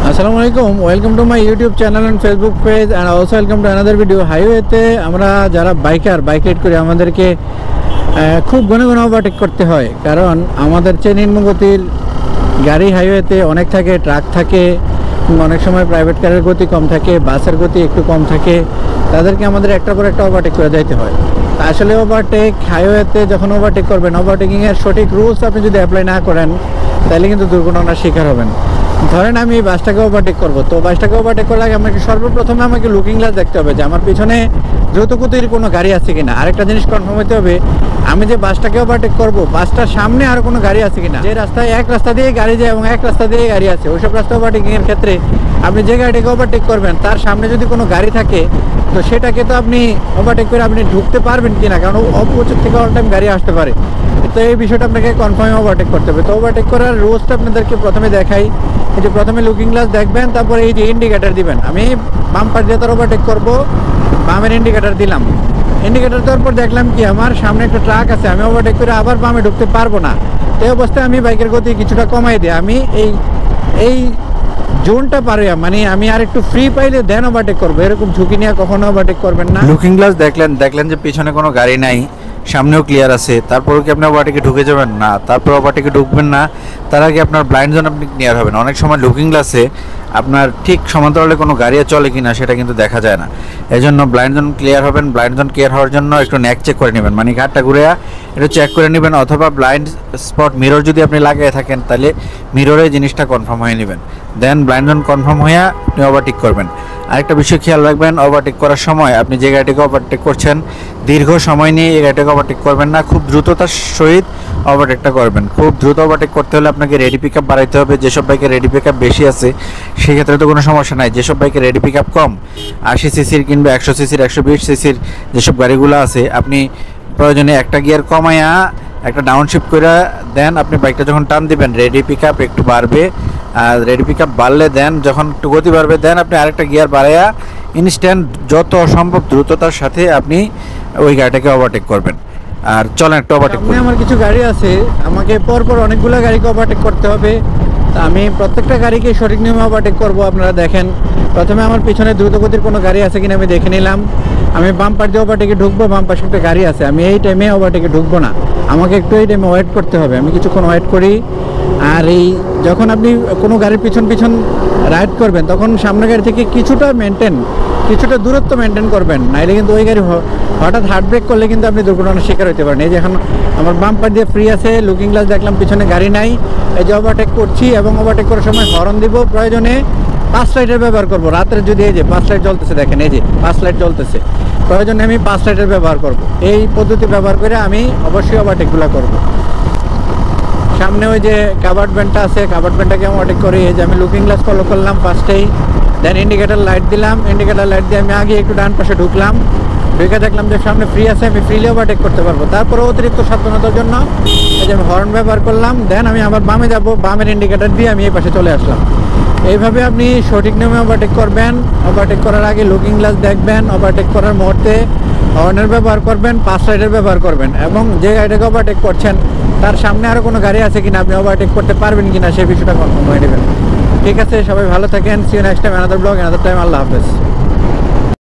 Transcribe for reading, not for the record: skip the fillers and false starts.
আসসালামু আলাইকুম, welcome to my YouTube channel and Facebook page and also welcome to another video. হাইওয়েতে আমরা যারা বাইক রাইড করি আমাদেরকে খুব ঘন ঘন ওভারটেক করতে হয়, কারণ আমাদের চেয়ে নিম্ন গতির গাড়ি হাইওয়েতে অনেক থাকে, ট্রাক থাকে, অনেক সময় প্রাইভেট কারের গতি কম থাকে, বাসের গতি একটু কম থাকে, তাদেরকে আমাদের একটার পর একটা ওভারটেক করে যাইতে হয়। আসলে ওভারটেক হাইওয়েতে যখন ওভারটেক করবেন, ওভারটেকিংয়ের সঠিক রুলস আপনি যদি অ্যাপ্লাই না করেন তাহলে কিন্তু দুর্ঘটনার শিকার হবেন। ধরেন আমি বাসটাকে ওভারটেক করবো, তো বাসটাকে ওভারটেক করার আগে আমাকে সর্বপ্রথমে আমাকে লুকিং গ্লাস দেখতে হবে যে আমার পিছনে দ্রুত গতির কোনো গাড়ি আছে কিনা। আরেকটা জিনিস কনফার্ম হতে হবে, আমি যে বাসটাকে ওভারটেক করবো বাসটার সামনে আর কোনো গাড়ি আছে কিনা। যে রাস্তায় এক রাস্তা দিয়ে গাড়ি যায় এবং এক রাস্তা দিয়ে গাড়ি আছে, ওইসব রাস্তা ওভারটেকিংয়ের ক্ষেত্রে আপনি যে গাড়িটাকে ওভারটেক করবেন তার সামনে যদি কোনো গাড়ি থাকে তো সেটাকে তো আপনি ওভারটেক করে আপনি ঢুকতে পারবেন কিনা, কারণ অপোজিট থেকে অল টাইম গাড়ি আসতে পারে। তো এই বিষয়টা আপনাকে কনফার্মে ওভারটেক করতে হবে। তো ওভারটেক করার রুলসটা আপনাদেরকে প্রথমে দেখাই। এই যে প্রথমে লুকিং গ্লাস দেখবেন, তারপরে এই যে ইন্ডিকেটার দিবেন। আমি বাম্পার দিয়ে তার ওভারটেক করবো, বামের ইন্ডিকেটার দিলাম। ইন্ডিকেটার দেওয়ার পর দেখলাম কি আমার সামনে একটা ট্রাক আছে, আমি ওভারটেক করে আবার বামে ঢুকতে পারবো না। এই অবস্থায় আমি বাইকের গতি কিছুটা কমাই দিই। আমি এই জোনটা পারে মানে আমি আর একটু ফ্রি পাইলে দেন ওভারটেক করবো। এরকম ঝুঁকি নিয়ে কখনো ওভারটেক করবেন না। লুকিং গ্লাস দেখলেন যে পিছনে কোনো গাড়ি নাই, সামনেও ক্লিয়ার আছে, তারপরেও কি আপনি ওভারটেকে ঢুকে যাবেন না? তারপর ওভারটেকে ঢুকবেন না, তার আগে আপনার ব্লাইন্ড জোন আপনি ক্লিয়ার হবেন। অনেক সময় লুকিং গ্লাসে আপনার ঠিক সমান্তরালে কোনো গাড়ি চলে কিনা সেটা কিন্তু দেখা যায় না, এই জন্য ব্লাইন্ড জোন ক্লিয়ার হবেন। ব্লাইন্ড জোন ক্লিয়ার হওয়ার জন্য একটু নেক চেক করে নেবেন, মানে ঘাটটা ঘুরে একটু চেক করে নেবেন, অথবা ব্লাইন্ড স্পট মিরর যদি আপনি লাগিয়ে থাকেন তাহলে মিররে জিনিসটা কনফার্ম হয়ে নেবেন। দেন ব্লাইন্ড জোন কনফার্ম হয়ে আপনি ওভারটেক করবেন। আরেকটা বিষয় খেয়াল রাখবেন, ওভারটেক করার সময় আপনি যে গাড়িটাকে ওভারটেক করছেন দীর্ঘ সময় নিয়ে এই গাড়িটাকে ওভারটেক করবেন না, খুব দ্রুততার সহিত ওভারটেকটা করবেন। খুব দ্রুত ওভারটেক করতে হলে আপনাকে রেডি পিক আপ বাড়াইতে হবে। যেসব বাইকে রেডি পিক আপ বেশি আছে সেক্ষেত্রে তো কোনো সমস্যা নাই। যেসব বাইকে রেডি পিক আপ কম, 80 সিসির কিংবা 100 সিসির 120 সিসির যেসব গাড়িগুলো আছে, আপনি প্রয়োজনে একটা গিয়ার কমায়া একটা ডাউনশিফট করে দেন। আপনি বাইকটা যখন টান দিবেন রেডি পিক আপ একটু বাড়বে, আর রেডি পিক আপ বাড়লে দেন যখন একটু গতি বাড়বে দেন আপনি আরেকটা গিয়ার বাড়াইয়া ইনস্ট্যান্ট যত সম্ভব দ্রুততার সাথে আপনি ওই গাড়িটাকে ওভারটেক করবেন। আর চলেন একটা ওভারটেক করি। আমার কিছু গাড়ি আছে, আমাকে পরপর অনেকগুলো গাড়িকে ওভারটেক করতে হবে। তা আমি প্রত্যেকটা গাড়িকে সঠিক নিয়মে ওভারটেক করবো। আপনারা দেখেন, প্রথমে আমার পিছনে দ্রুতগতির কোনো গাড়ি আছে কিনা আমি দেখে নিলাম। আমি বাম্পার দিয়ে ওভারটেকে ঢুকবো, বাম পাশে একটা গাড়ি আছে, আমি এই টাইমে ওভারটেকে ঢুকবো না, আমাকে একটু এই টাইমে ওয়েট করতে হবে। আমি কিছুক্ষণ ওয়েট করি। আর এই যখন আপনি কোনো গাড়ির পিছন রাইড করবেন তখন সামনের গাড়ি থেকে কিছুটা দূরত্ব মেনটেন করবেন, নাইলে কিন্তু ওই গাড়ি হঠাৎ হার্ট ব্রেক করলে কিন্তু আপনি দুর্ঘটনার শিকার হতে পারেন। এই যে এখন আমার বাম্পার দিয়ে ফ্রি আছে, লুকিং গ্লাস দেখলাম, পিছনে গাড়ি নাই, এই যে ওভারটেক করছি এবং ওভারটেক করার সময় হর্ন দিব। প্রয়োজনে 5 লাইটের ব্যবহার করবো। রাতের যদি এই যে 5 লাইট জ্বলতেছে, দেখেন এই যে 5 লাইট জ্বলতেছে, প্রয়োজনে আমি 5 লাইটের ব্যবহার করব। এই পদ্ধতি ব্যবহার করে আমি অবশ্যই ওভারটেকগুলো করব। সামনে ওই যে কাভার্ড ব্যান্ডটা আছে, কাভার্ড ব্যান্ডটাকে আমি ওভারটেক করি। এই যে আমি লুকিং গ্লাস ফলো করলাম ফার্স্টেই, দেন ইন্ডিকেটার লাইট দিলাম। ইন্ডিকেটার লাইট দিয়ে আমি আগে একটু ডান পাশে ঢুকলাম, ঢুকে দেখলাম যে সামনে ফ্রি আছে, আমি ফ্রিলি ওভারটেক করতে পারবো। তারপরে অতিরিক্ত সাবধানতার জন্য এই যে আমি হর্ন ব্যবহার করলাম। দেন আমি আবার বামে যাব, বামের ইন্ডিকেটার দিয়ে আমি এই পাশে চলে আসলাম। এইভাবে আপনি সঠিক নিয়মে ওভারটেক করবেন। ওভারটেক করার আগে লুকিং গ্লাস দেখবেন, ওভারটেক করার মুহূর্তে হর্নের ব্যবহার করবেন, 5 লাইটের ব্যবহার করবেন, এবং যে গাড়িটাকে ওভারটেক করছেন তার সামনে আরও কোনো গাড়ি আছে কিনা, আপনি ওভারটেক করতে পারবেন কিনা সেই বিষয়টা কনফার্ম হয়ে নেবেন। ঠিক আছে, সবাই ভালো থাকেন। See you next time, another blog, another time. আল্লাহ হাফেজ।